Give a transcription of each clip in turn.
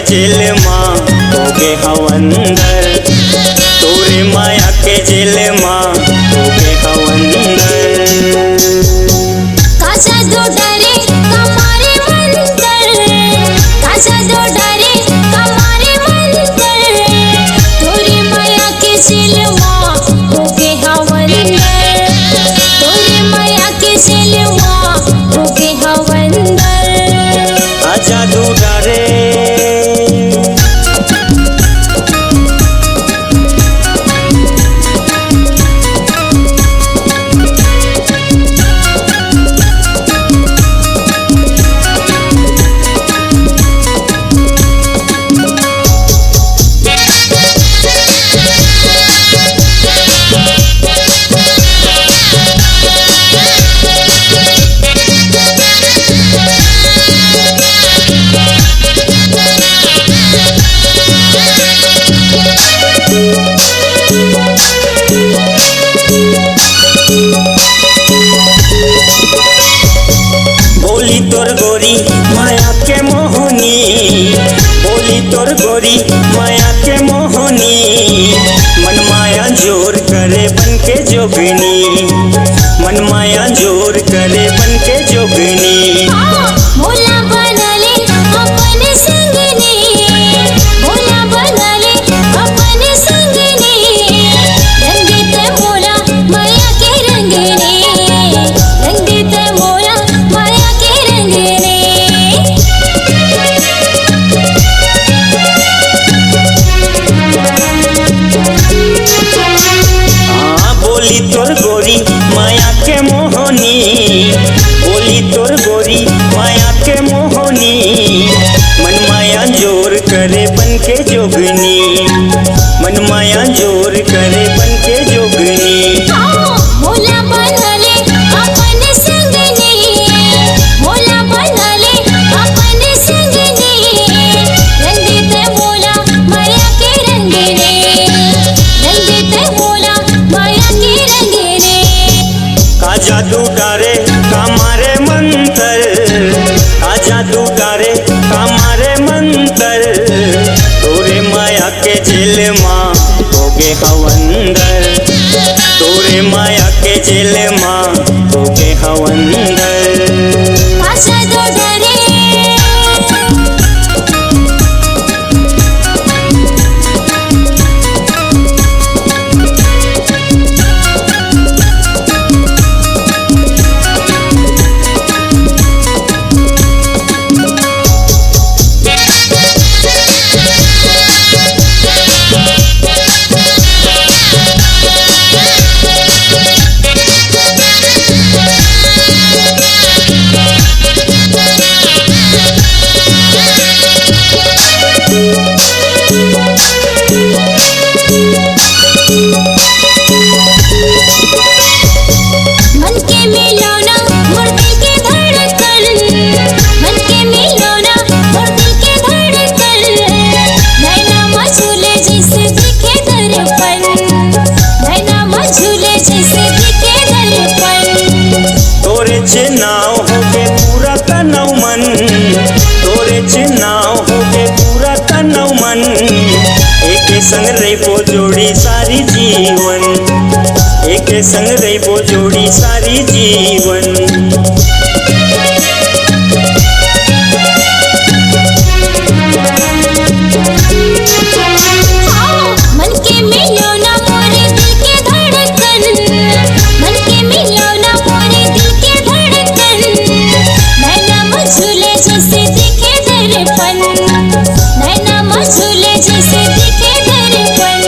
जेल माँ हो गे हवंदर, तोरे माया के जेल माँ हो गे हवंदर। काचा दो डरे कमारे मंतर, काचा दो डरे कमारे मंतर, तोरे माया के जेल माँ हो गे हवंदर, तोरे माया के जेल माँ हो गे हवंदर। आजा दो डरे बोली तोर गोरी माया के मोहनी, बोली तोर गोरी माया के मोहनी, मन माया जोर करे बन के जोगनी, मन माया जोर करे बन के जोगनी। भोला बनले अपने संगनी, भोला बनले अपने संगनी, रंगीत मोरा माया के रंगनी, रंगीत मोरा माया के रंगनी। हाँ बोली तोर गोरी माया के मोहनी, बोली तोर गोरी माया के मोहनी, मन माया जोर करे बन के जोगनी, मन माया जोर करे बन के जोगनी। भोला बनले अपने संगनी, भोला बनले अपने संगनी, रंगीत मोला माया के रंगनी, रंगीत मोला माया के रंगनी। का जादू डारे का मारे मंतर, का जादू डारे का मारे मंतर, तोरे माया के जेल माँ हो गे हवंदर, तोरे माया के जेल माँ हो गे हवंदर। काचा दो डरे मन के मिलोना मोर दिल के धड़कन, मन के मिलोना मोर दिल के धड़कन, नैना मझूले जैसे दिखे दर्पण, नैना मझूले जैसे दिखे दर्पण। तोरे चिन्नाव हो गे पूरा तनव मन, तोरे चिन्नाव हो गे पूरा तनव मन, एक संग रहिबो जोड़ी सारी जीवन, एक संग रहिबो जोड़ी सारी जीवन। मन के मिलोना मोरे दिल के धड़कन, मन के मिलोना मोरे दिल के धड़कन, नैना मझूले जैसे दिखे दर्पण, नैना मझूले जैसे दिखे दर्पण।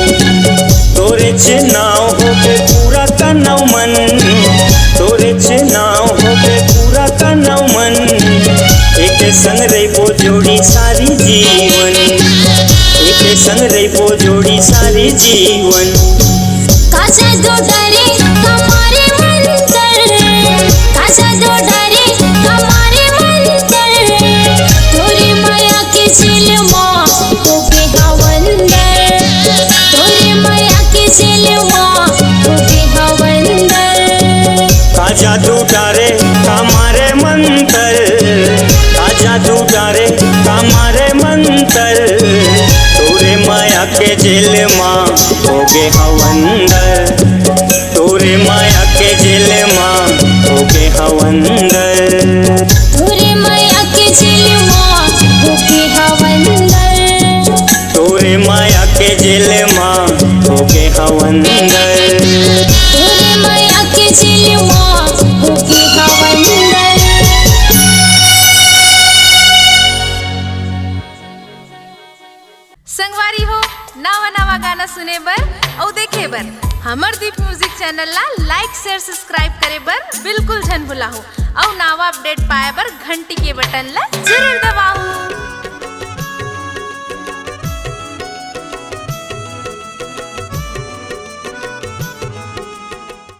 तोरे चिन्नाव हो गे पूरा तनव मन, तोरे चिन्नाव हो गे पूरा तनव मन, एक संग रहिबो जोड़ी सारी जीवन, एक संग रहिबो जोड़ी सारी जीवन। काचा दो डरे कमारे मंतर, काचा दो डरे कमारे मंतर, तोरे माया के जेल माँ हो गे हवंदर, तोरे माया के जेल माँ हो गे हवंदर। का जादू डारे का मारे मंतर, का जादू डारे का मारे मंतर, जेल माँ होगे हवंदर, तोरे माया के जेल माँ होगे हवंदर, तोरे माया के जेल माँ होके हवंदर, तोरे माया के जेल माँ होगे हवंदर, तोरे माया के जेल माँ होके हवंदर। संगवारी हो नवा नवा गाना सुने बर और देखे बर हमर दीप म्यूजिक चैनल ला लाइक शेयर सब्सक्राइब करे बर बिल्कुल झन भुलाहो और नवा अपडेट पाए बर घंटी के बटन ला जरूर दबाओ।